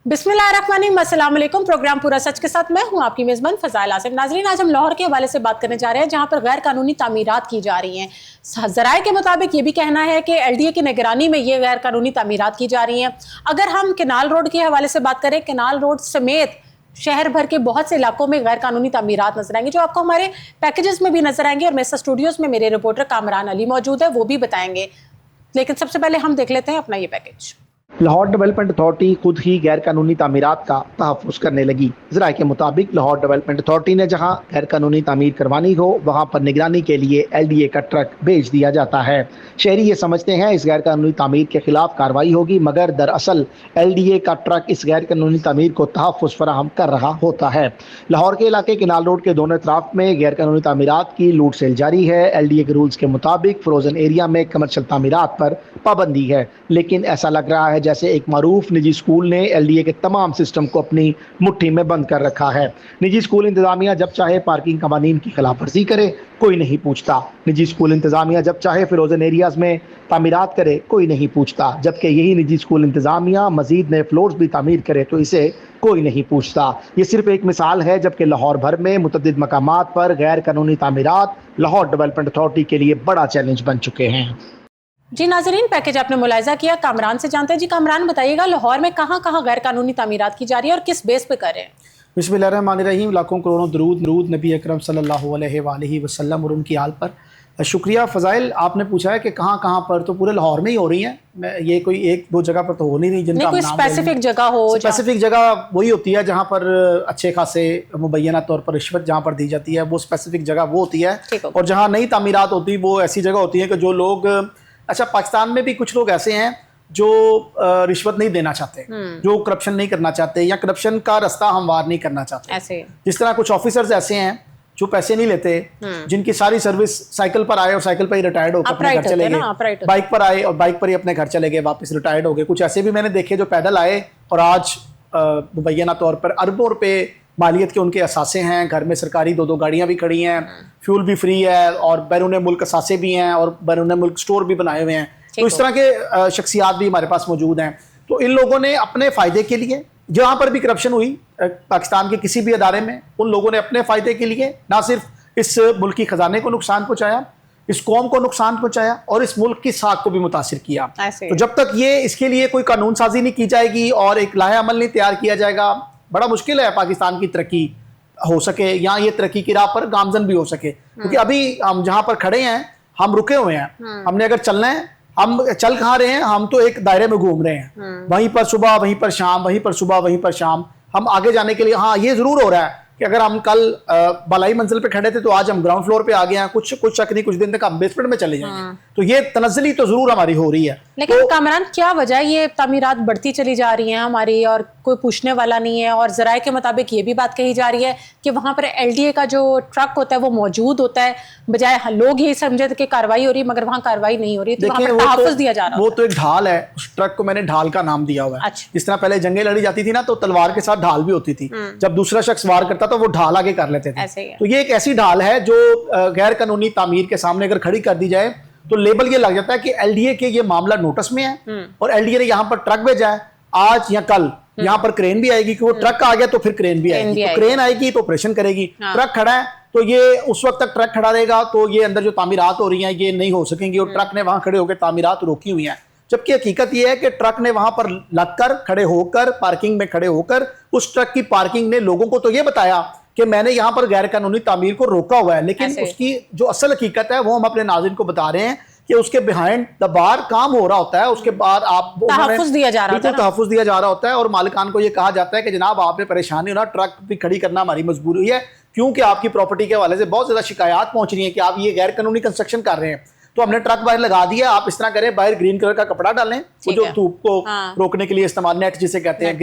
बिस्मिल्लाहिर्रहमानिर्रहीम, अस्सलाम वालेकुम। प्रोग्राम पूरा सच के साथ मैं हूं आपकी मेज़बान फ़ज़ाइल आसिफ। नाज़रीन, आज हम लाहौर के हवाले से बात करने जा रहे हैं जहां पर गैर कानूनी तामीरात की जा रही हैं। ज़राए के मुताबिक ये भी कहना है कि LDA की निगरानी में ये गैर कानूनी तामीरात की जा रही हैं। अगर हम केनाल रोड के हवाले से बात करें, केनाल रोड समेत शहर भर के बहुत से इलाकों में गैर कानूनी तामीरात नजर आएंगे, जो आपको हमारे पैकेजेस में भी नजर आएंगे। और मेरे स्टूडियोज़ में मेरे रिपोर्टर कामरान अली मौजूद है, वो भी बताएंगे। लेकिन सबसे पहले हम देख लेते हैं अपना ये पैकेज। लाहौर डेवलपमेंट अथॉरिटी खुद ही गैर कानूनी तामीरात का तहफ़्फ़ुज़ करने लगी। ज़राए के मुताबिक लाहौर डेवलपमेंट अथॉरिटी ने जहां गैर कानूनी तामीर करवानी हो वहां पर निगरानी के लिए LDA का ट्रक भेज दिया जाता है। शहरी ये समझते हैं इस गैर कानूनी तामीर के खिलाफ कार्रवाई होगी, मगर दरअसल LDA का ट्रक इस गैर कानूनी तामीर को तहफ़्फ़ुज़ फराहम कर रहा होता है। लाहौर के इलाके केनाल रोड के दोनों तरफ में गैर कानूनी तामीरात की लूट सेल जारी है। LDA के रूल्स के मुताबिक फ्रोजन एरिया में कमर्शल तामीरात पर पाबंदी है, लेकिन ऐसा लग रहा है जैसे एक मारूफ निजी स्कूल ने LDA के तमाम सिस्टम को अपनी मुट्ठी में बंद कर रखा है। निजी स्कूल इंतजामिया जब चाहे पार्किंग कवानीन की खिलाफ वर्जी करे, कोई नहीं पूछता। निजी स्कूल इंतजामिया जब चाहे फ्रोजन एरियाज में तामीरात करे, कोई नहीं पूछता। जबकि यही निजी स्कूल इंतजामिया मजीद नए फ्लोर्स भी तामीर करे तो इसे कोई नहीं पूछता। ये सिर्फ एक मिसाल है, जबकि लाहौर भर में मुतअद्दिद मकामात पर गैर कानूनी तामीरात लाहौर डेवलपमेंट अथॉरिटी के लिए बड़ा चैलेंज बन चुके हैं। जी नाजरीन, पैकेज आपने मुलायजा किया। कामरान से जानते हैं। जी कामरान, बताइएगा लाहौर में कहाँ कहाँ गैर कानूनी तामीरात की जा रही है और किस बेस पे कर रहे हैं? बिस्मिल्लाहिर्रहमानिर्रहीम, लाखों करोड़ों दरूद नबी अकरम सल्लल्लाहु अलैहि वसल्लम और उनकी आल पर। शुक्रिया फ़ज़ाइल, आपने पूछा है कि कहाँ कहाँ पर, तो पूरे लाहौर में ही हो रही हैं। ये कोई एक दो जगह पर तो हो नहीं रही जिनका कोई स्पेसिफिक जगह हो। स्पेसिफिक जगह वही होती है जहाँ पर अच्छे खासे मुबैना तौर पर रिश्वत जहाँ पर दी जाती है, वो स्पेसिफिक जगह वो होती है। और जहाँ नई तामीरात होती वो ऐसी जगह होती है कि जो लोग, अच्छा पाकिस्तान में भी कुछ लोग ऐसे हैं जो रिश्वत नहीं देना चाहते, जो करप्शन नहीं करना चाहते या करप्शन का रास्ता हमवार नहीं करना चाहते। ऐसे जिस तरह कुछ ऑफिसर्स ऐसे हैं जो पैसे नहीं लेते, जिनकी सारी सर्विस साइकिल पर आए और साइकिल पर ही रिटायर्ड होकर अपने घर चले गए, बाइक पर आए और बाइक पर ही अपने घर चले गए, वापस रिटायर्ड हो गए। कुछ ऐसे भी मैंने देखे जो पैदल आए और आज मुबैना तौर पर अरबों रुपए मालियत के उनके असासे हैं। घर में सरकारी दो गाड़ियाँ भी खड़ी हैं, फ्यूल भी फ्री है और बैरून मुल्क असासे भी हैं और बैरून मुल्क स्टोर भी बनाए हुए हैं। तो इस तरह के शख्सियात भी हमारे पास मौजूद हैं। तो इन लोगों ने अपने फ़ायदे के लिए, जहाँ पर भी करप्शन हुई पाकिस्तान के किसी भी अदारे में, उन लोगों ने अपने फ़ायदे के लिए ना सिर्फ इस मुल्की ख़जाने को नुकसान पहुँचाया, इस कौम को नुकसान पहुँचाया और इस मुल्क की साख को भी मुतासिर किया। तो जब तक ये इसके लिए कोई कानून साजी नहीं की जाएगी और एक लाहे अमल नहीं तैयार किया जाएगा, बड़ा मुश्किल है पाकिस्तान की तरक्की हो सके या ये तरक्की की राह पर गामजन भी हो सके। क्योंकि अभी हम जहाँ पर खड़े हैं हम रुके हुए हैं। हमने अगर चलना है, हम चल कहाँ रहे हैं, हम तो एक दायरे में घूम रहे हैं, वहीं पर सुबह वहीं पर शाम, वहीं पर सुबह वहीं पर शाम। हम आगे जाने के लिए, हाँ ये जरूर हो रहा है कि अगर हम कल बालाई मंजिल पे खड़े थे तो आज हम ग्राउंड फ्लोर पे आ गए हैं, कुछ शक नहीं कुछ दिन तक हम बेसमेंट में चले जाएंगे। तो ये तनज़्ज़ुली तो जरूर हमारी हो रही है। लेकिन तो कामरान, क्या वजह ये तामीरात बढ़ती चली जा रही हैं हमारी और कोई पूछने वाला नहीं है? और ज़राए के मुताबिक ये भी बात कही जा रही है कि वहाँ पर LDA का जो ट्रक होता है वो मौजूद होता है, बजाय लोग यही समझे थे कि कार्रवाई हो रही है मगर वहाँ कार्रवाई नहीं हो रही। तो वहाँ पर तहफ़्फ़ुज़ दिया जा रहा है। वो तो एक ढाल है, उस ट्रक को मैंने ढाल का नाम दिया हुआ है। जिस तरह पहले जंगें लड़ी जाती थी ना तो तलवार के साथ ढाल भी होती थी, जब दूसरा शख्स वार करता था वो ढाल आगे कर लेते थे। तो ये एक ऐसी ढाल है जो गैर कानूनी तामीर के सामने अगर खड़ी कर दी जाए तो लेबल ये लग जाता है कि LDA के ये मामला नोटिस में है और LDA ने यहाँ पर ट्रक भेजा है, आज या कल यहाँ पर क्रेन भी आएगी कि वो ट्रक आ गया तो फिर क्रेन भी आएगी, तो क्रेन आएगी तो ऑपरेशन करेगी। ट्रक खड़ा है तो ये उस वक्त तक ट्रक खड़ा रहेगा, तो ये अंदर जो तामीरात हो रही हैं ये नहीं हो सकेंगी और ट्रक ने वहां खड़े होकर तामीरात रोकी हुई हैं। जबकि हकीकत ये है कि ट्रक ने वहां पर लगकर खड़े होकर पार्किंग में खड़े होकर उस ट्रक की पार्किंग ने लोगों को तो ये बताया कि मैंने यहाँ पर गैर कानूनी तामीर को रोका हुआ है, लेकिन उसकी जो असल हकीकत है वो हम अपने नाज़रीन को बता रहे हैं कि उसके बिहाइंड द बार काम हो रहा होता है। उसके बाद आप तहफ़्फ़ुज़ दिया जा रहा होता है और मालिकान को ये कहा जाता है कि जनाब आपने परेशानी हो ना, ट्रक भी खड़ी करना हमारी मजबूरी है, क्योंकि आपकी प्रॉपर्टी के हवाले से बहुत ज्यादा शिकायत पहुंच रही है कि आप ये गैर कानूनी कंस्ट्रक्शन कर रहे हैं। तो हमने ट्रक बाहर लगा दिया, आप इस तरह करें, बाहर ग्रीन कलर का कपड़ा डालें, वो जो धूप को रोकने के लिए इस्तेमाल, नेट जिसे कहते हैं,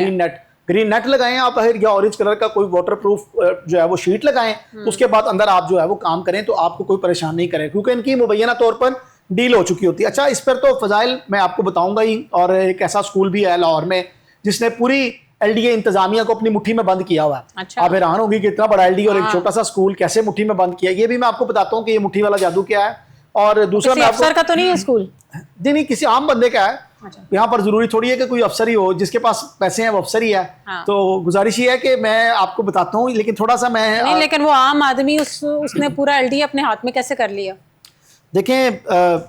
ग्रीन नेट लगाएं आप बाहर, या ऑरेंज कलर का कोई वाटर प्रूफ जो है वो शीट लगाएं। उसके बाद अंदर आप जो है वो काम करें तो आपको कोई परेशान नहीं करे, क्योंकि इनकी मुबैना तौर पर डील हो चुकी होती है। अच्छा, इस पर तो फ़ज़ाइल मैं आपको बताऊंगा ही, और एक ऐसा स्कूल भी है लाहौर में जिसने पूरी LDA इंतजामिया को अपनी मुट्ठी में बंद किया हुआ है। अच्छा। आप हैरान होगी कि इतना बड़ा LDA और एक छोटा सा स्कूल कैसे मुट्ठी में बंद किया। ये भी मैं आपको बताता हूँ कि ये मुट्ठी वाला जादू क्या है और दूसरा किसी अफसर का तो नहीं है स्कूल? नहीं, किसी आम बंदे का है। अच्छा। यहाँ पर जरूरी थोड़ी है कि कोई अफसर ही हो, जिसके पास पैसे हैं वो अफसर ही है। हाँ। तो गुजारिश ये है कि मैं आपको बताता हूँ, लेकिन थोड़ा सा मैं नहीं, लेकिन वो आम आदमी उसने पूरा एलडीए अपने हाथ में कैसे कर लिया? देखें,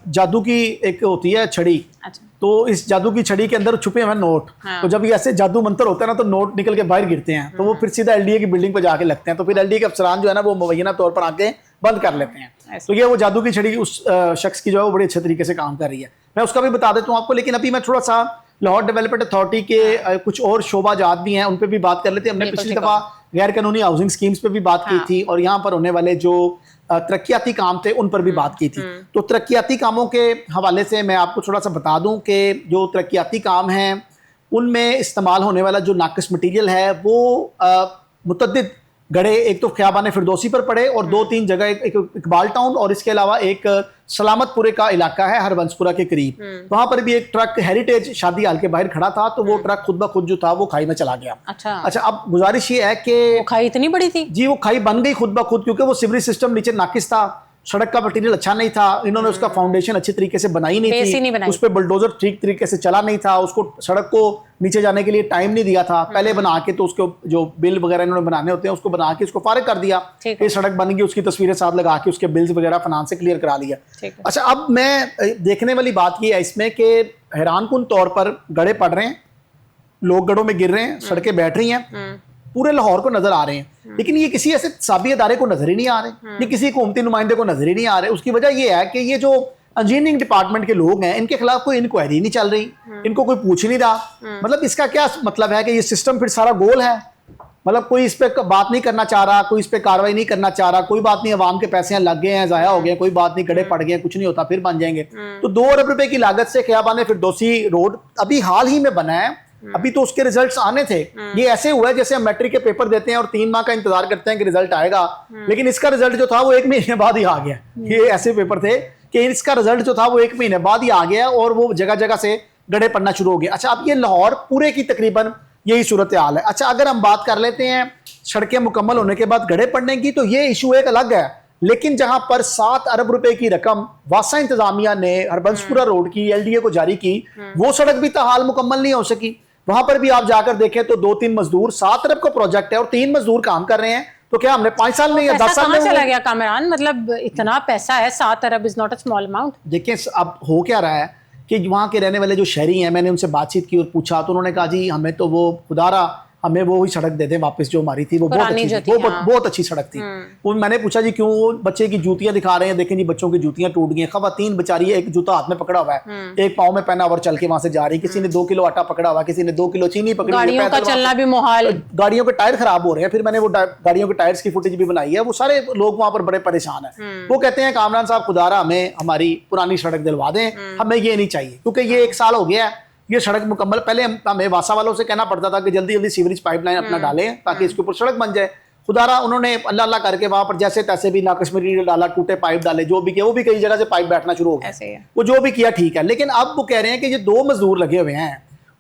जादू की एक होती है छड़ी। अच्छा। तो इस जादू की छड़ी के अंदर छुपे हुए नोट। हाँ। तो जब ये ऐसे जादू मंत्र होता है ना, तो नोट निकल के बाहर गिरते हैं, तो वो फिर सीधा एलडीए की बिल्डिंग पे जाके लगते हैं। तो फिर एलडीए के अफसरान जो है ना, वो मुबैना तौर पर आके बंद कर लेते हैं। तो ये वो जादू की छड़ी उस शख्स की जो है वो बड़े अच्छे तरीके से काम कर रही है। मैं उसका भी बता देता हूँ आपको, लेकिन अभी मैं थोड़ा सा लाहौर डेवलपमेंट अथॉरिटी के कुछ और शोबाजात भी हैं, उन पर भी बात कर लेते हैं। हमने पिछली दफा गैर कानूनी हाउसिंग स्कीम्स पे भी बात की थी, और यहाँ पर होने वाले जो तरक्याती काम थे उन पर भी बात की थी। तो तरक्याती कामों के हवाले से मैं आपको थोड़ा सा बता दूं कि जो तरक्याती काम हैं उनमें इस्तेमाल होने वाला जो नाकिस मटीरियल है वो मुतद्दिद गड़े, एक तो ख्याबान फिरदौसी पर पड़े और 2-3 जगह, एक इकबाल टाउन और इसके अलावा एक सलामतपुरे का इलाका है हरबंसपुरा के करीब, वहां पर भी एक ट्रक हेरिटेज शादी हाल के बाहर खड़ा था, तो वो ट्रक खुद ब खुद जो था वो खाई में चला गया। अच्छा, अब गुजारिश ये है कि खाई इतनी बड़ी थी जी, वो खाई बन गई खुद ब खुद, क्योंकि वो सीवरेज सिस्टम नीचे नाकिस था, सड़क का मटीरियल अच्छा नहीं था, इन्होंने उसका फाउंडेशन अच्छी तरीके से बनाई नहीं थी, उस पर बुलडोजर ठीक तरीके से चला नहीं था, उसको सड़क को नीचे जाने के लिए टाइम नहीं दिया था पहले बना के, तो उसके जो बिल वगैरह इन्होंने बनाने होते हैं उसको बना के उसको फारिग कर दिया। ये सड़क बन गई, उसकी तस्वीरें साथ लगा के उसके बिल्स वगैरह फाइनेंस से क्लियर करा लिया। अच्छा, अब मैं देखने वाली बात ये है इसमें कि हैरानकुन तौर पर गड़े पड़ रहे हैं, लोग गड़ों में गिर रहे हैं, सड़कें बैठ रही हैं, पूरे लाहौर को नजर आ रहे हैं, लेकिन ये किसी ऐसे साबी अदारे को नजर ही नहीं आ रहे, ये किसी हुकूमती नुमाइंदे को नजर ही नहीं आ रहे। उसकी वजह ये है कि ये जो इंजीनियरिंग डिपार्टमेंट के लोग हैं, इनके खिलाफ कोई इंक्वायरी नहीं चल रही, इनको कोई पूछ नहीं रहा। मतलब इसका क्या मतलब है कि ये सिस्टम फिर सारा गोल है, मतलब कोई इस पे बात नहीं करना चाह रहा, कोई इस पे कार्रवाई नहीं करना चाह रहा, कोई बात नहीं, अवाम के पैसे लग गए हैं, जाया हो गए, कोई बात नहीं, गड़े पड़ गए, कुछ नहीं होता, फिर बन जाएंगे। तो 2 अरब रुपए की लागत से ख्याबान फिरदौसी रोड अभी हाल ही में बना है, अभी तो उसके रिजल्ट्स आने थे। ये ऐसे हुआ है जैसे हम मैट्रिक के पेपर देते हैं और 3 माह का इंतजार करते हैं कि रिजल्ट आएगा, लेकिन इसका रिजल्ट जो था वो 1 महीने बाद ही आ गया। ये ऐसे पेपर थे कि इसका रिजल्ट जो था वो 1 महीने बाद ही आ गया और वो जगह जगह से गड़े पड़ना शुरू हो गए। अच्छा, अब ये लाहौर पूरे की तकरीबन यही सूरत हाल है। अच्छा, अगर हम बात कर लेते हैं सड़कें मुकम्मल होने के बाद गड़े पड़ने की, तो ये इशू एक अलग है, लेकिन जहां पर 7 अरब रुपए की रकम वासा इंतजामिया ने हरबंसपुरा रोड की एलडीए को जारी की, वो सड़क भी ताहाल मुकम्मल नहीं हो सकी। वहां पर भी आप जाकर देखें तो 2-3 मजदूर, 7 अरब का प्रोजेक्ट है और 3 मजदूर काम कर रहे हैं, तो क्या हमने 5 साल में या 10 साल में चला गया कामरान? मतलब इतना पैसा है, 7 अरब is not a small amount. देखिए, अब हो क्या रहा है कि वहां के रहने वाले जो शहरी हैं, मैंने उनसे बातचीत की और पूछा, तो उन्होंने कहा जी हमें तो वो खुदारा हमें वो ही सड़क दे दें वापस जो हमारी थी, वो बहुत अच्छी थी, बहुत अच्छी सड़क थी। वो मैंने पूछा जी क्यों? वो बच्चे की जूतियां दिखा रहे हैं, देखें जी बच्चों की जूतियां टूट गई, खवातीन बेचारी एक जूता हाथ में पकड़ा हुआ है, एक पाँव में पहना और चल के वहां से जा रही, किसी ने 2 किलो आटा पकड़ा हुआ, किसी ने 2 किलो चीनी पकड़ी, गाड़ियों का चलना भी मुहाल, गाड़ियों के टायर खराब हो रहे हैं। फिर मैंने वो गाड़ियों के टायर्स की फुटेज भी बनाई है, वो सारे लोग वहां पर बड़े परेशान है। वो कहते हैं कामरान साहब खुदारा हमें हमारी पुरानी सड़क दिलवा दें, हमें ये नहीं चाहिए, क्योंकि ये 1 साल हो गया है ये सड़क मुकम्मल। पहले हमें वासा वालों से कहना पड़ता था कि जल्दी जल्दी सीवरेज पाइपलाइन अपना डालें ताकि इसके ऊपर सड़क बन जाए। खुदारा उन्होंने अल्लाह अल्लाह करके वहां पर जैसे तैसे भी नाकिस मटीरियल डाला, टूटे पाइप डाले, जो भी किया, वो भी कई जगह से पाइप बैठना शुरू हो गया, वो जो भी किया ठीक है। लेकिन अब वो कह रहे हैं कि ये 2 मजदूर लगे हुए हैं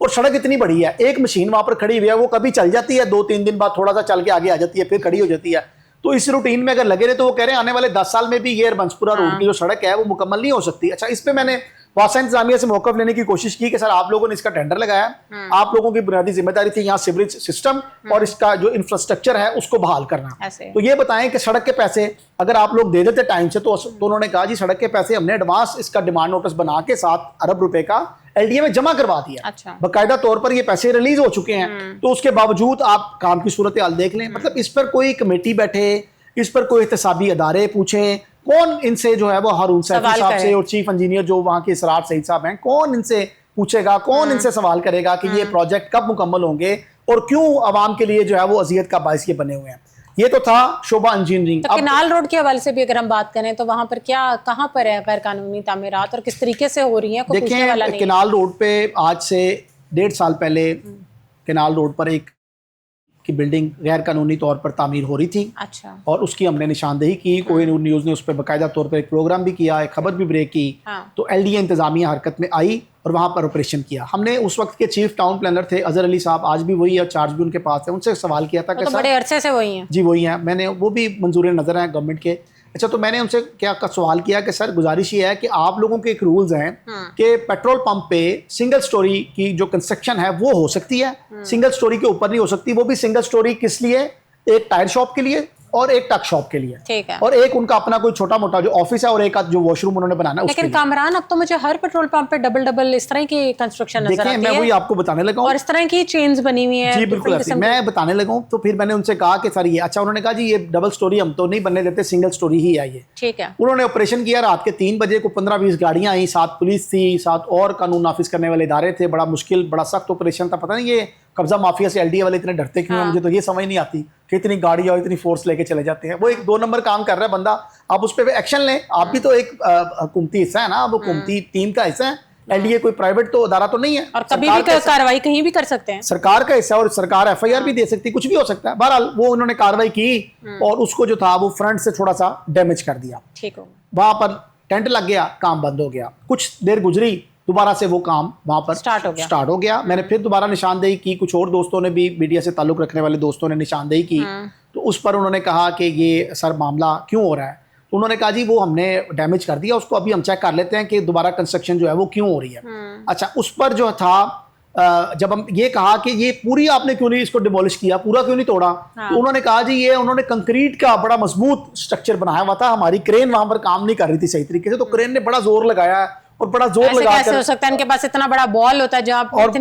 और सड़क इतनी बड़ी है, एक मशीन वहां पर खड़ी हुई है, वो कभी चल जाती है, 2-3 दिन बाद थोड़ा सा चल के आगे आ जाती है, फिर खड़ी हो जाती है। तो इस रूटीन में अगर लगे रहे तो वो कह रहे हैं आने वाले 10 साल में भी ये हरबंसपुरा रोड की जो सड़क है वो मुकम्मल नहीं हो सकती। अच्छा, इस पे मैंने वासा इंतजामिया से मौकफ लेने की कोशिश की कि सर आप लोगों ने इसका टेंडर लगाया, आप लोगों की बुनियादी जिम्मेदारी थी यहाँ सीवरेज सिस्टम और इसका जो इंफ्रास्ट्रक्चर है उसको बहाल करना। तो ये बताएं कि सड़क के पैसे अगर आप लोग दे देते टाइम से, तो उन्होंने कहा जी सड़क के पैसे हमने एडवांस इसका डिमांड नोटिस बना के 7 अरब रुपए का एलडीए में जमा करवा दिया। अच्छा। बाकायदा तौर पर ये पैसे रिलीज हो चुके हैं, तो उसके बावजूद आप काम की सूरत हाल देख लें। मतलब इस पर कोई कमेटी बैठे, इस पर कोई एहतसाबी अदारे पूछे, कौन इनसे जो है वो हारून सैफी साहब से और चीफ इंजीनियर जो वहां के इसरार सईद साहब हैं, कौन इनसे पूछेगा, कौन इनसे सवाल करेगा कि ये प्रोजेक्ट कब मुकम्मल होंगे और क्यों आवाम के लिए जो है वो अजियत का बाइस ये बने हुए हैं। ये तो था शोभा इंजीनियरिंग। तो केनाल रोड के हवाले से भी अगर हम बात करें तो वहां पर क्या, कहाँ पर है गैर कानूनी तामीरात और किस तरीके से हो रही है? देखिए, केनाल रोड पे आज से 1.5 साल पहले केनाल रोड पर एक की बिल्डिंग गैर कानूनी तौर पर तामीर हो रही थी। अच्छा। और उसकी हमने निशानदेही की, कोहिनूर न्यूज़ ने उस पर बाकायदा तौर पर एक प्रोग्राम भी किया, एक खबर भी ब्रेक की। तो एलडीए इंतजामिया हरकत में आई और वहाँ पर ऑपरेशन किया। हमने उस वक्त के चीफ टाउन प्लानर थे अजहर अली साहब, आज भी वही है, चार्ज भी उनके पास है, उनसे सवाल किया था कि बड़े अरसे से वही हैं। जी वही हैं, मैंने वो भी मंजूर नज़र हैं गवर्नमेंट के। अच्छा, तो मैंने उनसे क्या सवाल किया कि सर गुजारिश ये है कि आप लोगों के एक रूल्स हैं कि पेट्रोल पंप पे सिंगल स्टोरी की जो कंस्ट्रक्शन है वो हो सकती है, सिंगल स्टोरी के ऊपर नहीं हो सकती। वो भी सिंगल स्टोरी किस लिए? एक टायर शॉप के लिए और एक टक शॉप के लिए, ठीक है, और एक उनका अपना कोई छोटा मोटा जो ऑफिस है और एक जो वॉशरूम उन्होंने बनाना है। लेकिन कामरान अब तो मुझे हर पेट्रोल पंप पे डबल डबल इस तरह की कंस्ट्रक्शन नजर आती है। मैं वही आपको बताने लगा और इस तरह की चेन्स बनी हुई है। जी बिल्कुल, मैं बताने लगा हूँ। तो फिर मैंने उनसे कहा कि सर ये, अच्छा उन्होंने कहा जी ये डबल स्टोरी हम तो नहीं बनने देते, सिंगल स्टोरी ही आई है। ठीक है, उन्होंने ऑपरेशन किया, रात के 3 बजे को 15-20 गाड़ियां आई, 7 पुलिस थी, 7 और कानून नाफिज करने वाले इदारे थे। बड़ा मुश्किल, बड़ा सख्त ऑपरेशन था। पता नहीं ये कब्जा माफिया से एलडीए वाले इतने डरते क्यों हैं, मुझे तो ये समझ नहीं आती कि इतनी गाड़ी और इतनी फोर्स लेके चले जाते हैं। वो एक 2 नंबर काम कर रहा है बंदा, आप उस पर एक्शन लें। आप भी तो एक हुकूमती हिस्सा है ना, आप हुकूमती टीम का हिस्सा है। एलडीए कोई प्राइवेट तो अदारा तो नहीं है, और कभी भी कार्रवाई कहीं भी कर सकते हैं। सरकार का हिस्सा, और सरकार एफआईआर भी दे सकती है, कुछ भी हो सकता है। बहरहाल वो उन्होंने कार्रवाई की और उसको जो था वो फ्रंट से थोड़ा सा डैमेज कर दिया। ठीक हो, वहां पर टेंट लग गया, काम बंद हो गया। कुछ देर गुजरी, दोबारा से वो काम वहां पर स्टार्ट हो गया। मैंने फिर दोबारा निशानदेही की, कुछ और दोस्तों ने भी, मीडिया से ताल्लुक रखने वाले दोस्तों ने निशानदेही की। तो उस पर उन्होंने कहा कि ये सर मामला क्यों हो रहा है। तो उन्होंने कहा जी वो हमने डैमेज कर दिया, उसको अभी हम चेक कर लेते हैं कि दोबारा कंस्ट्रक्शन जो है वो क्यों हो रही है। अच्छा, उस पर जो था जब हम ये कहा कि ये पूरी आपने क्यों नहीं इसको डिमोलिश किया, पूरा क्यों नहीं तोड़ा, तो उन्होंने कहा जी ये उन्होंने कंक्रीट का बड़ा मजबूत स्ट्रक्चर बनाया हुआ था, हमारी क्रेन वहां पर काम नहीं कर रही थी सही तरीके से, तो क्रेन ने बड़ा जोर लगाया और बड़ा जोर लगा कैसे हो सकता है, इनके पास इतना बड़ा बॉल होता है जहां और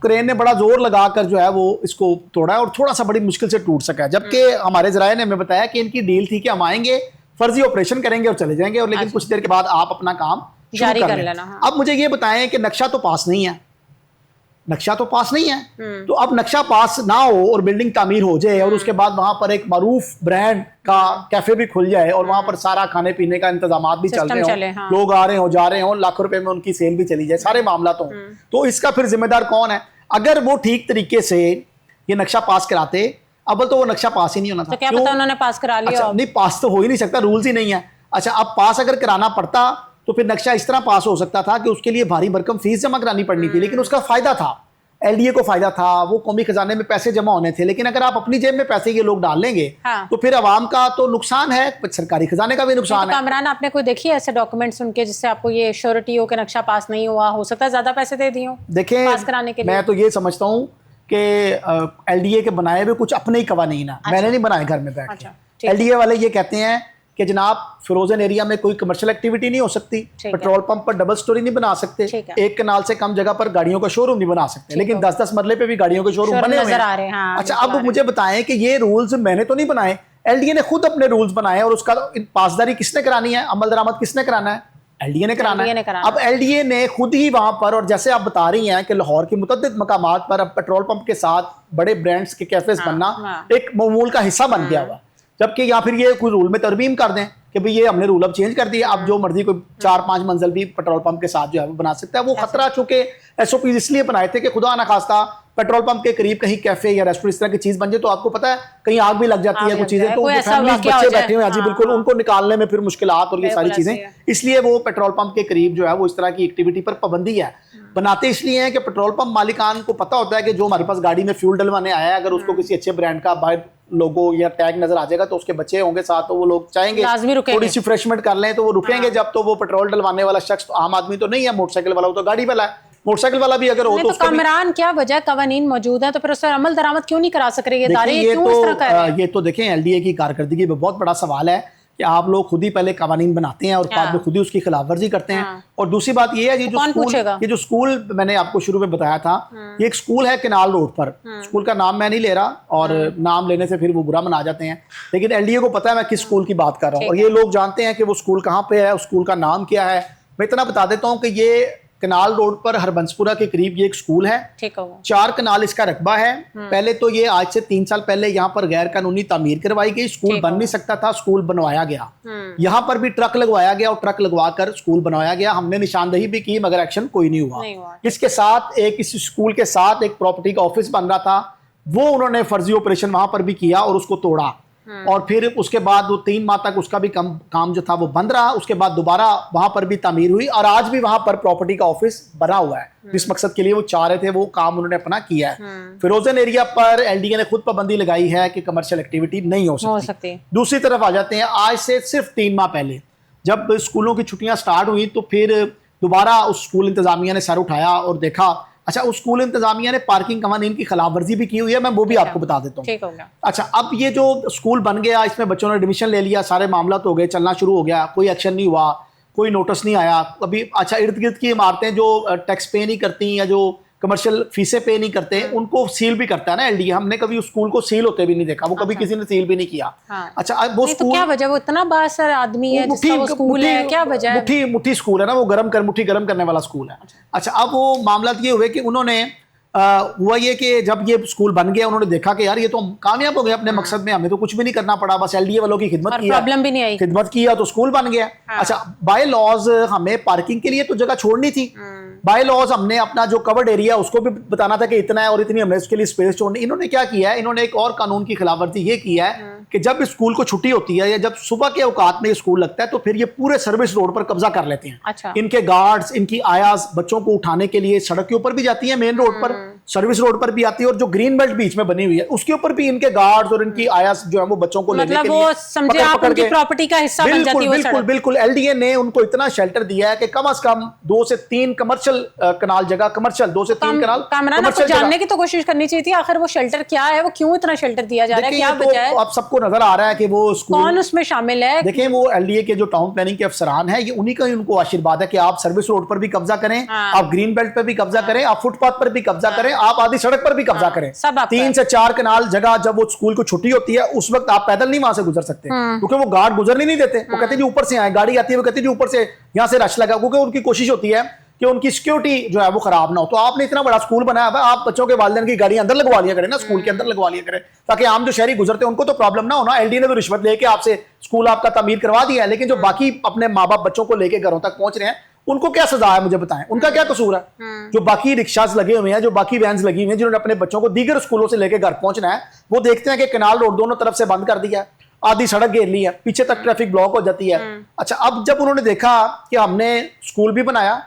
क्रेन ने बड़ा जोर लगाकर जो है वो इसको तोड़ा और थोड़ा सा बड़ी मुश्किल से टूट सका। जबकि हमारे जराये ने हमें बताया कि इनकी डील थी कि हम आएंगे, फर्जी ऑपरेशन करेंगे और चले जाएंगे, और लेकिन कुछ देर के बाद आप अपना काम जारी कर लेना। अब मुझे ये बताएं कि नक्शा तो पास नहीं है, नक्शा तो पास नहीं है, तो अब नक्शा पास ना हो और बिल्डिंग तामीर हो जाए और उसके बाद वहां पर एक मारूफ ब्रांड का कैफे भी खुल जाए और वहां पर सारा खाने पीने का इंतजाम भी चल रहे हो, लोग आ रहे हो जा रहे हो, लाखों रुपए में उनकी सेल भी चली जाए, सारे मामला तो इसका फिर जिम्मेदार कौन है? अगर वो ठीक तरीके से ये नक्शा पास कराते, अब तो वो नक्शा पास ही नहीं होना था। तो क्या पता उन्होंने पास करा लिया। अच्छा, नहीं पास तो हो ही नहीं सकता, रूल्स ही नहीं है। अच्छा, अब पास अगर कराना पड़ता तो फिर नक्शा इस तरह पास हो सकता था कि उसके लिए भारी भरकम फीस जमा करानी पड़नी थी, लेकिन उसका फायदा था, एलडीए को फायदा था, वो कौमी खजाने में पैसे जमा होने थे। लेकिन अगर आप अपनी जेब में पैसे ये लोग डाल लेंगे तो फिर आवाम का तो नुकसान है, सरकारी खजाने का भी नुकसान है। कामरान, आपने कोई देखी है ऐसे डॉक्यूमेंट्स उनके जिससे आपको ये श्योरिटी हो कि नक्शा पास नहीं हुआ, हो सकता है ज्यादा पैसे दे दिए हो देखें पास कराने के लिए? मैं तो ये समझता हूँ कि एलडीए के बनाए हुए कुछ अपने ही कवानीन है। मैंने नहीं बनाए घर में बैठ के। एलडीए वाले ये कहते हैं कि जनाब फ्रोजन एरिया में कोई कमर्शियल एक्टिविटी नहीं हो सकती, पेट्रोल पंप पर डबल स्टोरी नहीं बना सकते, एक कनाल से कम जगह पर गाड़ियों का शोरूम नहीं बना सकते, लेकिन 10-10 मरले पे भी गाड़ियों के शोरूम बने हुए हैं। अच्छा, अब मुझे बताएं कि ये रूल्स मैंने तो नहीं बनाए, एलडीए ने खुद अपने रूल्स बनाए और उसका पासदारी किसने करानी है, अमल दरामद किसने कराना है? एलडीए ने कराना है। अब एलडीए ने खुद ही वहां पर, और जैसे आप बता रही हैं कि लाहौर की मुतअद्दिद मकामात पर अब पेट्रोल पंप के साथ बड़े ब्रांड्स के कैफेज बनना एक मामूल का हिस्सा बन गया हुआ, जबकि या फिर ये कोई रूल में तरमीम कर दें कि भाई ये हमने रूल अब चेंज कर दिया, अब जो मर्जी कोई 4-5 मंजिल भी पेट्रोल पंप के साथ जो है वो बना सकता है। वो खतरा चूंकि एसओपी इसलिए बनाए थे कि खुदा ना खास्ता पेट्रोल पंप के करीब कहीं कैफे या रेस्टोरेंट इस तरह की चीज बन जाए तो आपको पता है कहीं आग भी लग जाती है, कुछ चीजें, तो बच्चे बैठे हुए हैं जी बिल्कुल, उनको निकालने में फिर मुश्किलात और ये सारी चीजें, इसलिए वो पेट्रोल पंप के करीब जो है वो इस तरह की एक्टिविटी पर पाबंदी है। बनाते इसलिए हैं कि पेट्रोल पंप मालिकान को पता होता है कि जो हमारे पास गाड़ी में फ्यूल डलवाने आया है, अगर उसको किसी अच्छे ब्रांड का बाहर लोगो या टैग नजर आ जाएगा तो उसके बच्चे होंगे साथ, तो वो लोग चाहेंगे थोड़ी सी फ्रेशमेंट कर लें तो वो रुकेंगे। जब तो वो पेट्रोल डलवाने वाला शख्स तो आम आदमी तो नहीं है, मोटरसाइकिल वाला, वो तो गाड़ी वाला है, मोटरसाइकिल वाला भी अगर हो तो कामरान क्या वजह, कवानीन मौजूद है तो फिर उस पर अमल दरामद क्यों नहीं करा सक रहे ये तो देखें एलडीए की कारकर्दगी में बहुत बड़ा सवाल है कि आप लोग खुद ही पहले कवानीन बनाते हैं और बाद में खुद ही उसकी खिलाफवर्जी करते हैं। और दूसरी बात ये है ये जो स्कूल मैंने आपको शुरू में बताया था, ये एक स्कूल है केनाल रोड पर, स्कूल का नाम मैं नहीं ले रहा और नाम लेने से फिर वो बुरा मना जाते हैं, लेकिन एलडीए को पता है मैं किस स्कूल की बात कर रहा हूँ और ये लोग जानते हैं कि वो स्कूल कहाँ पे है, उस स्कूल का नाम क्या है। मैं इतना बता देता हूँ कि ये कनाल रोड पर हरबंसपुरा के करीब ये एक स्कूल है, 4 कनाल इसका रकबा है। पहले तो ये आज से 3 साल पहले यहाँ पर गैर कानूनी तामीर करवाई गई, स्कूल बन नहीं सकता था, स्कूल बनवाया गया, यहाँ पर भी ट्रक लगवाया गया और ट्रक लगवा कर स्कूल बनवाया गया। हमने निशानदेही भी की मगर एक्शन कोई नहीं हुआ। इसके साथ इस स्कूल के साथ एक प्रॉपर्टी का ऑफिस बन रहा था, वो उन्होंने फर्जी ऑपरेशन वहां पर भी किया और उसको तोड़ा। और फिर उसके बाद वो 3 माह तक उसका भी काम जो था वो बंद रहा। उसके बाद दोबारा वहां पर भी तामीर हुई और आज भी वहां पर प्रॉपर्टी का ऑफिस बना हुआ है। जिस मकसद के लिए वो चाह रहे थे वो काम उन्होंने अपना किया है। फिरोजन एरिया पर एलडीए ने खुद पाबंदी लगाई है कि कमर्शियल एक्टिविटी नहीं हो सकती। दूसरी तरफ आ जाते हैं, आज से सिर्फ 3 माह पहले जब स्कूलों की छुट्टियां स्टार्ट हुई तो फिर दोबारा उस स्कूल इंतजामिया ने सर उठाया और देखा, अच्छा उस स्कूल इंतजामिया ने पार्किंग कवानीन की खिलाफ वर्जी भी की हुई है, मैं वो भी आपको बता देता हूँ। अच्छा, अब ये जो स्कूल बन गया, इसमें बच्चों ने एडमिशन ले लिया, सारे मामला तो हो गए, चलना शुरू हो गया, कोई एक्शन नहीं हुआ, कोई नोटिस नहीं आया अभी। अच्छा, इर्द गिर्द की इमारतें जो टैक्स पे नहीं करती या जो कमर्शियल फीसें पे नहीं करते उनको सील भी करता है ना एलडीए। हमने कभी उस स्कूल को सील होते भी नहीं देखा, वो कभी किसी ने सील भी नहीं किया। अच्छा, अब वो स्कूल, क्या वजह, वो इतना बासर आदमी है जिसका वो स्कूल है, क्या वजह है? मुट्ठी स्कूल है ना, वो मुट्ठी गर्म करने वाला स्कूल है। अच्छा, अब वो मामला ये हुए कि उन्होंने हुआ ये कि जब ये स्कूल बन गया उन्होंने देखा कि यार ये तो हम कामयाब हो गए अपने मकसद में, हमें तो कुछ भी नहीं करना पड़ा, बस एलडीए वालों की खिदमत किया, प्रॉब्लम भी नहीं आई, खिदमत किया तो स्कूल बन गया। अच्छा, बाय लॉज हमें पार्किंग के लिए तो जगह छोड़नी थी, बाय लॉज हमने अपना जो कवर्ड एरिया उसको भी बताना था कि इतना है और इतनी हमने उसके लिए स्पेस छोड़नी। इन्होंने क्या किया है, इन्होंने एक और कानून की खिलाफवर्जी ये किया है कि जब स्कूल को छुट्टी होती है या जब सुबह के औकात में स्कूल लगता है तो फिर ये पूरे सर्विस रोड पर कब्जा कर लेते हैं। अच्छा। इनके गार्ड्स, इनकी आयाज बच्चों को उठाने के लिए सड़क के ऊपर भी जाती है, मेन रोड पर, सर्विस रोड पर भी आती है, और जो ग्रीन बेल्ट बीच में बनी हुई है उसके ऊपर भी इनके गार्ड्स और इनकी आयाज जो है वो बच्चों को लेने के लिए समझे आप उनकी प्रॉपर्टी का हिस्सा बन जाती है। बिल्कुल बिल्कुल, एलडीए ने उनको इतना शेल्टर दिया है कि कम से कम 2 से 3 कमर्शियल कनाल जगह, कमर्शियल 2 से 3 कनाल कमर्शियल जानने की तो कोशिश करनी चाहिए थी, आखिर वो शेल्टर क्या है, वो क्यों इतना शेल्टर दिया जा रहा है, क्या वजह है? अब सबको नजर आ रहा है कि वो कौन उसमें शामिल है। देखिए, वो एलडीए के जो टाउन प्लानिंग के अफसरान है, ये उन्हीं का ही उनको आशीर्वाद है कि आप सर्विस रोड पर भी कब्जा करें, आप ग्रीन बेल्ट पर भी कब्जा करें, आप फुटपाथ पर भी कब्जा करें, आप आधी सड़क पर भी कब्जा करें। 3 से 4 कनाल जगह जब वो स्कूल को छुट्टी होती है उस वक्त आप पैदल नहीं वहां से गुजर सकते, क्योंकि वो गार्ड गुजरने नहीं देते। वो कहते हैं जी ऊपर से आए, गाड़ी आती है, वो कहते हैं जी ऊपर से यहाँ से रश लगा, क्योंकि उनकी कोशिश होती है कि उनकी सिक्योरिटी जो है वो खराब ना हो। तो आपने इतना बड़ा स्कूल बनाया है, आप बच्चों के वालिदैन की गाड़ी अंदर लगवा लिया करें ना, स्कूल के अंदर लगवा लिया करें, ताकि आम जो शहरी गुजरते हैं उनको तो प्रॉब्लम ना हो ना। एलडीए ने तो रिश्वत लेके आपसे स्कूल आपका तामीर करवा दिया है, लेकिन जो बाकी अपने माँ बाप बच्चों को लेके घरों तक पहुंच रहे हैं उनको क्या सजा है, मुझे बताएं, उनका क्या कसूर है? जो बाकी रिक्शास लगे हुए हैं, जो बाकी वैन्स लगी हुई हैं, जिन्होंने अपने बच्चों को दीगर स्कूलों से लेकर घर पहुंचना है, वो देखते हैं कि कनाल रोड दोनों तरफ से बंद कर दिया है, आधी सड़क घेर ली है, पीछे तक ट्रैफिक ब्लॉक हो जाती है। अच्छा, अब जब उन्होंने देखा कि हमने स्कूल भी बनाया,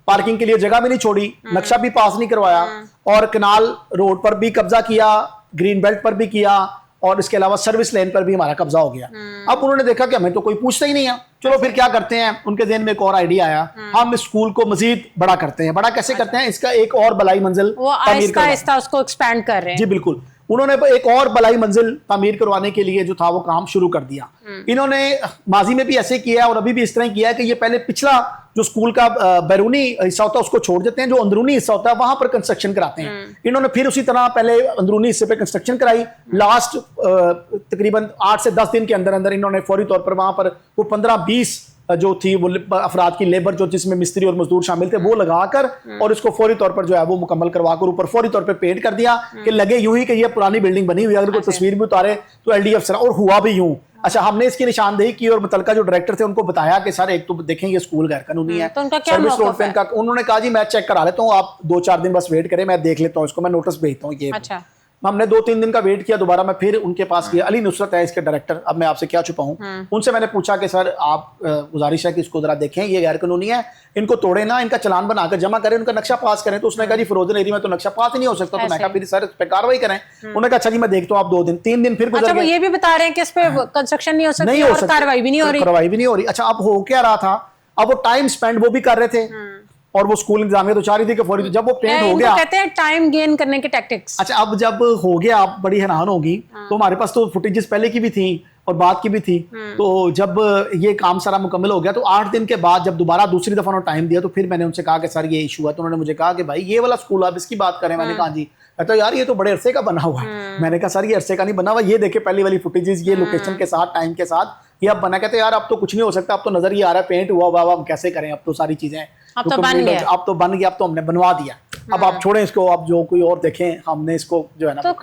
पार्किंग के लिए जगह भी नहीं छोड़ी, नक्शा भी पास नहीं करवाया, और कनाल रोड पर भी कब्जा किया, ग्रीन बेल्ट पर भी किया, और इसके अलावा सर्विस लेन पर भी हमारा कब्जा हो गया। अब उन्होंने देखा कि हमें तो कोई पूछता ही नहीं है, चलो फिर क्या करते हैं, उनके ज़हन में एक और आइडिया आया, हम इस स्कूल को मजीद बड़ा करते हैं। बड़ा कैसे करते हैं, इसका एक और बलाई मंजिल आहिस्ता उसको एक्सपैंड कर रहे हैं। जी बिल्कुल, उन्होंने एक और बलाई मंजिल तामीर करवाने के लिए जो था वो काम शुरू कर दिया। इन्होंने माजी में भी ऐसे किया और अभी भी इस तरह किया है कि ये पहले पिछला जो स्कूल का बैरूनी हिस्सा होता है उसको छोड़ देते हैं, जो अंदरूनी हिस्सा होता है वहां पर कंस्ट्रक्शन कराते हैं। इन्होंने फिर उसी तरह पहले अंदरूनी हिस्से पे कंस्ट्रक्शन कराई, लास्ट तकरीबन 8 से 10 दिन के अंदर अंदर इन्होंने फौरी तौर पर वहां पर वो 15-20 जो थी वो अफराद की लेबर, जो जिसमें मिस्त्री और मजदूर शामिल थे, वो लगाकर और इसको फौरी तौर पर जो है वो मुकम्मल करवाकर ऊपर फौरी तौर पर पेंट कर दिया कि लगे यूं ही कि ये पुरानी बिल्डिंग बनी हुई है, अगर कोई तस्वीर भी उतारे तो एलडीए अफसर, और हुआ भी यूं। अच्छा, हमने इसकी निशानदेही की और मुतलका जो डायरेक्टर थे उनको बताया कि सर एक तो देखें ये स्कूल गैर कानूनी है, तो उनका क्या सर्विस रोड पे इनका, उन्होंने कहा जी मैं चेक करा लेता हूँ, आप 2-4 दिन बस वेट करें, मैं देख लेता हूँ इसको, मैं नोटिस भेजता हूँ। ये अच्छा, हमने 2-3 दिन का वेट किया, दोबारा मैं फिर उनके पास गया, अली नुसरत है इसके डायरेक्टर, अब मैं आपसे क्या छुपाऊं, उनसे मैंने पूछा कि सर आप गुजारिश है कि इसको जरा देखें, ये गैर कानूनी है, इनको तोड़े ना, इनका चलान बनाकर जमा करें, उनका नक्शा पास करें। तो उसने कहा जी फिरोजन एरिया में तो नक्शा पास ही नहीं हो सकता, तो मैं कहा फिर सर इस पे कार्रवाई करें। उन्होंने कहा अच्छा जी मैं देखता हूँ, आप 2-3 दिन फिर गुजर गए। ये भी बता रहे हैं कि इस पे कंस्ट्रक्शन नहीं हो सकती और कार्रवाई भी नहीं हो रही। अच्छा, अब हो क्या रहा था, अब वो टाइम स्पेंड वो भी कर रहे थे और वो स्कूल इंतजामिया तो चाह रही थी कि फौरी, जब वो पेंट हो गया, कहते हैं टाइम गेन करने के टैक्टिक्स। अच्छा, अब जब हो गया, आप बड़ी हैरान होगी, तो हमारे पास तो फुटेजेस पहले की भी थी और बाद की भी थी। तो जब ये काम सारा मुकम्मल हो गया तो 8 दिन के बाद जब दोबारा दूसरी दफा उन्होंने टाइम दिया तो फिर मैंने उनसे कहा कि सर ये इशू है। तो उन्होंने मुझे कहा कि भाई ये वाला स्कूल आप इसकी बात करें। मैंने कहा जी, तो यार ये तो बड़े अरसे का बना हुआ है। मैंने कहा सर ये अरसे का नहीं बना हुआ, ये देखे पहली वाली फुटेजेस, ये लोकेशन के साथ, टाइम के साथ ये अब बना। कहते यार अब तो कुछ नहीं हो सकता, अब तो नजर ही आ रहा है पेंट हुआ हुआ, हम कैसे करें, अब तो सारी चीजें अब तो बन गया, अब तो बन गया, अब तो हमने बनवा दिया, अब आप छोड़ें इसको, अब जो कोई और देखें, हमने इसको जो है ना। तो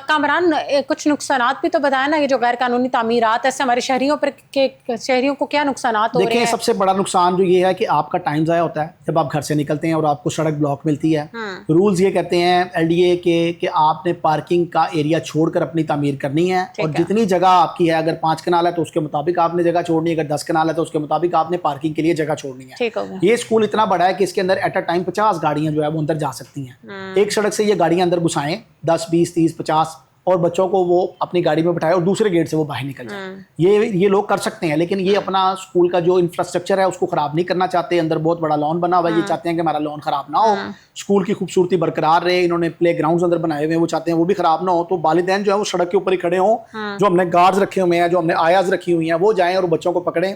कामरान कुछ नुकसानात भी तो बताया ना, ये जो गैर कानूनी तामीरात, ऐसे हमारे शहरियों को क्या नुकसानात हो रहे हैं? देखिए, सबसे बड़ा नुकसान जो ये है कि आपका टाइम ज़ाया होता है जब आप घर से निकलते हैं और आपको सड़क ब्लॉक मिलती है। रूल्स ये कहते हैं LDA के कि आपने पार्किंग का एरिया छोड़कर अपनी तामीर करनी है, और जितनी जगह आपकी है, अगर 5 कनाल है तो उसके मुताबिक आपने जगह छोड़नी है, अगर 10 कनाल है तो उसके मुताबिक आपने पार्किंग के लिए जगह छोड़नी है। ये स्कूल इतना बड़ा है कि इसके अंदर एट अ टाइम 50 गाड़ियां जो है वो अंदर जा सकती हैं। एक सड़क से ये गाड़ियां अंदर घुसाएं 10, 20, 30, 50, और बच्चों को वो अपनी गाड़ी में बिठाए और दूसरे गेट से वो बाहर निकल जाए। ये लोग कर सकते हैं, लेकिन ये अपना स्कूल का जो इंफ्रास्ट्रक्चर है उसको खराब नहीं करना चाहते। अंदर बहुत बड़ा लॉन बना हुआ है, ये चाहते हैं कि हमारा लॉन खराब ना हो, स्कूल की खूबसूरती बरकरार रहे। इन्होंने प्ले ग्राउंड अंदर बनाए हुए हैं, वो चाहते हैं वो भी खराब ना हो। तो वालिदैन जो है वो सड़क के ऊपर ही खड़े हों, जो हमने गार्ड्स रखे हुए हैं, जो हमने आयाज रखी हुई हैं, वो जाएं और बच्चों को पकड़ें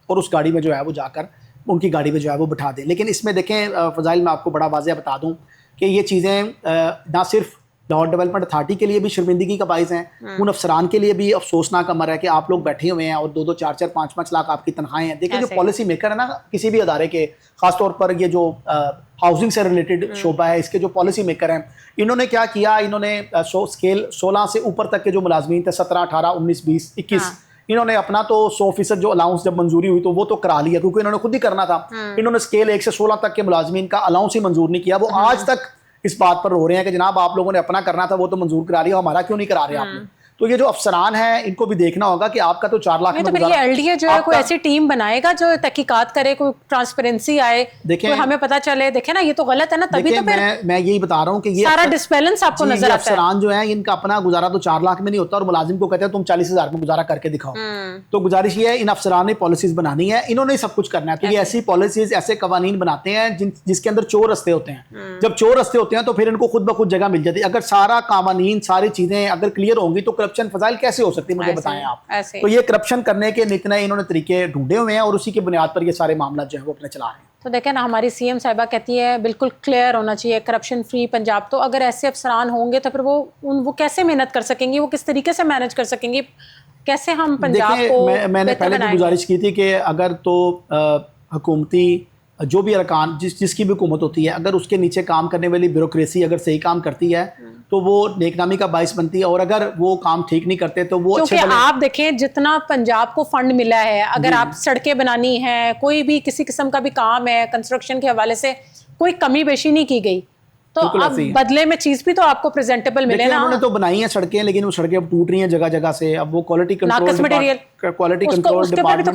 और उस गाड़ी में जो है वो जाकर उनकी गाड़ी में जो है वो बिठा दें। लेकिन इसमें देखें फजाइल, मैं आपको बड़ा वाज़ेह बता दूं कि ये चीज़ें ना सिर्फ लाहौर डेवलपमेंट अथॉरिटी के लिए भी शर्मिंदगी का बाइस हैं, उन अफसरान के लिए भी अफसोसनाक अमर है कि आप लोग बैठे हुए हैं और 2-2, 4-4, 5-5 लाख आपकी तनख्वाहें हैं। देखिए, जो पॉलिसी मेकर है ना किसी भी अदारे के, खासतौर पर ये जो हाउसिंग से रिलेटेड शोबा है, इसके जो पॉलिसी मेकर हैं, इन्होंने क्या किया, इन्होंने स्केल 16 से ऊपर तक के जो मुलाजमीन थे, 17, 18, 19, 20, 21, इन्होंने अपना तो 100% जो अलाउंस जब मंजूरी हुई तो वो तो करा लिया, क्योंकि इन्होंने खुद ही करना था। इन्होंने स्केल 1 से 16 तक के मुलाजमीन का अलाउंस ही मंजूर नहीं किया। वो आज तक इस बात पर रो रहे हैं कि जनाब आप लोगों ने अपना करना था, वो तो मंजूर करा लिया, हमारा क्यों नहीं करा रहे आपने। तो ये जो अफसरान हैं, इनको भी देखना होगा कि आपका तो 4 लाख में तो फिर ये LDA जो है कोई ऐसी टीम बनाएगा जो तहकीकात करे, कोई ट्रांसपेरेंसी आए, देखें हमें पता चले। देखे ना, ये तो गलत है ना, तभी तो फिर मैं यही बता रहा हूँ कि ये सारा डिसबैलेंस आपको नजर आता है। अफसरान जो है इनका अपना गुजारा तो 4 लाख में नहीं होता, और मुलाजिम को कहते हैं तुम 40,000 में गुजारा करके दिखाओ। तो गुजारिश ये है, इन अफसरान ने पॉलिसीज बनानी है, इन्होंने सब कुछ करना है। तो ये ऐसी पॉलिसीज, ऐसे कवानीन बनाते हैं जिसके अंदर चोर रस्ते होते हैं। जब चोर रस्ते होते हैं तो फिर इनको खुद ब खुद जगह मिल जाती है। अगर सारा कावानीन, सारी चीजें अगर क्लियर होंगी तो करप्शन फजाइल कैसे हो सकती है, मुझे बताएं आप। तो ये करप्शन करने के नित नए इन्होंने तरीके ढूंढे हुए हैं, और उसी की बुनियाद पर ये सारे मामला जो है वो अपने चला रहे हैं। तो देखें ना, हमारी CM साहिबा कहती है बिल्कुल क्लियर होना चाहिए, करप्शन फ्री पंजाब। तो अगर ऐसे अफसरान होंगे तो फिर वो कैसे मेहनत कर सकेंगे, वो किस तरीके से मैनेज कर सकेंगे, कैसे हम पंजाब को मैंने पहले भी गुजारिश की थी कि अगर तो हुकूमती जो भी अरकान जिसकी भी हुकूमत होती है, अगर उसके नीचे काम करने वाली ब्यूरोक्रेसी अगर सही काम करती है तो वो नेकनामी का बाइस बनती है, और अगर वो काम ठीक नहीं करते तो वो क्योंकि आप देखें जितना पंजाब को फंड मिला है, अगर आप सड़कें बनानी है, कोई भी किसी किस्म का भी काम है, कंस्ट्रक्शन के हवाले से कोई कमी बेशी नहीं की गई, तो अब बदले में चीज भी तो आपको प्रेजेंटेबल मिले ना। उन्होंने तो बनाई है सड़कें, लेकिन वो सड़कें अब टूट रही हैं जगह जगह से। अब वो क्वालिटी कंट्रोल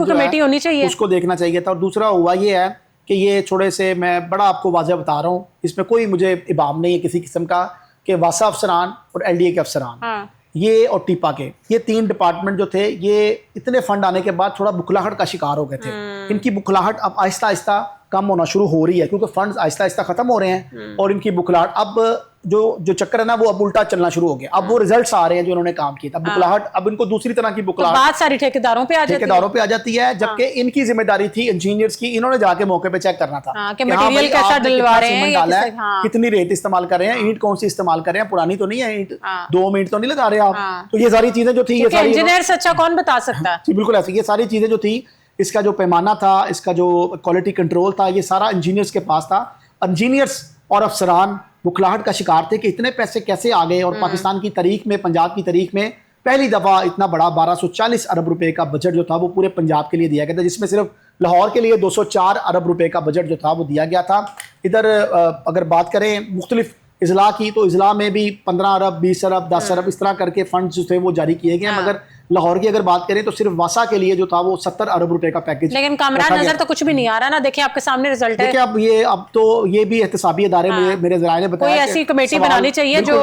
कमेटी होनी चाहिए, उसको देखना चाहिए था। और दूसरा हुआ ये है कि ये थोड़े से, मैं बड़ा आपको वाज़ेह बता रहा हूँ, इसमें कोई मुझे इबाम नहीं है किसी किस्म का, कि वासा अफसरान और LDA के अफसरान, ये और टीपा के, ये 3 डिपार्टमेंट जो थे, ये इतने फंड आने के बाद थोड़ा बुखलाहट का शिकार हो गए थे। इनकी बुखलाहट अब आहिस्ता आहिस्ता कम होना शुरू हो रही है, क्योंकि फंड्स आहिस्ता आहिस्ता खत्म हो रहे हैं, और इनकी बुखलाहट अब जो चक्कर है ना वो अब उल्टा चलना शुरू हो गया। अब वो रिजल्ट्स आ रहे हैं जो उन्होंने काम किया था। बुखलाहट अब इनको दूसरी तरह की बुखलाहट, बात सारी ठेकेदारों पे आ जाती है, जबकि इनकी जिम्मेदारी थी इंजीनियर्स की। इन्होंने जाके मौके पे चेक करना था कि मटेरियल कैसा डलवा रहे हैं, कितनी रेत इस्तेमाल कर रहे हैं, ईंट कौन सी इस्तेमाल कर रहे हैं, पुरानी तो नहीं है ईंट, 2 ईंट तो नहीं लगा रहे आप। तो ये सारी चीजें जो थी, ये सारी इंजीनियर से अच्छा कौन बता सकता है। बिल्कुल ऐसी ये सारी चीजें जो थी, इसका जो पैमाना था, इसका जो क्वालिटी कंट्रोल था, ये सारा इंजीनियर्स के पास था। इंजीनियर्स और अफसरान बुखलाहट का शिकार थे कि इतने पैसे कैसे आ गए। और पाकिस्तान की तारीख में, पंजाब की तारीख में पहली दफ़ा इतना बड़ा 1240 अरब रुपए का बजट जो था वो पूरे पंजाब के लिए दिया गया था, जिसमें सिर्फ लाहौर के लिए 204 अरब रुपए का बजट जो था वो दिया गया था। इधर अगर बात करें मुख्तलिफ इजला की, तो इजला में भी 15 अरब, 20 अरब, 10 अरब इस तरह करके फंड जो थे वो जारी किए गए। मगर लाहौर की अगर बात करें तो सिर्फ वासा के लिए जो था वो 70 अरब रुपए का पैकेज। लेकिन कामरान नजर तो कुछ भी नहीं आ रहा ना, देखिए आपके सामने रिजल्ट है। देखिए अब तो ये भी एहतसाबी अदारे मेरे ज़राए ने बताया, कोई ऐसी कमेटी बनानी चाहिए जो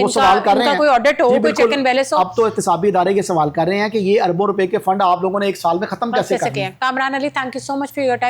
सवाल कर रहे हैं, कोई ऑडिट हो, कोई चेक एंड बैलेंस हो। अब तो एहतसाबी अदारे ये सवाल कर रहे हैं कि ये अरबों रुपए के फंड आप लोगों ने एक साल में खत्म कैसे किए। Kamran Ali, thank you so much for your time.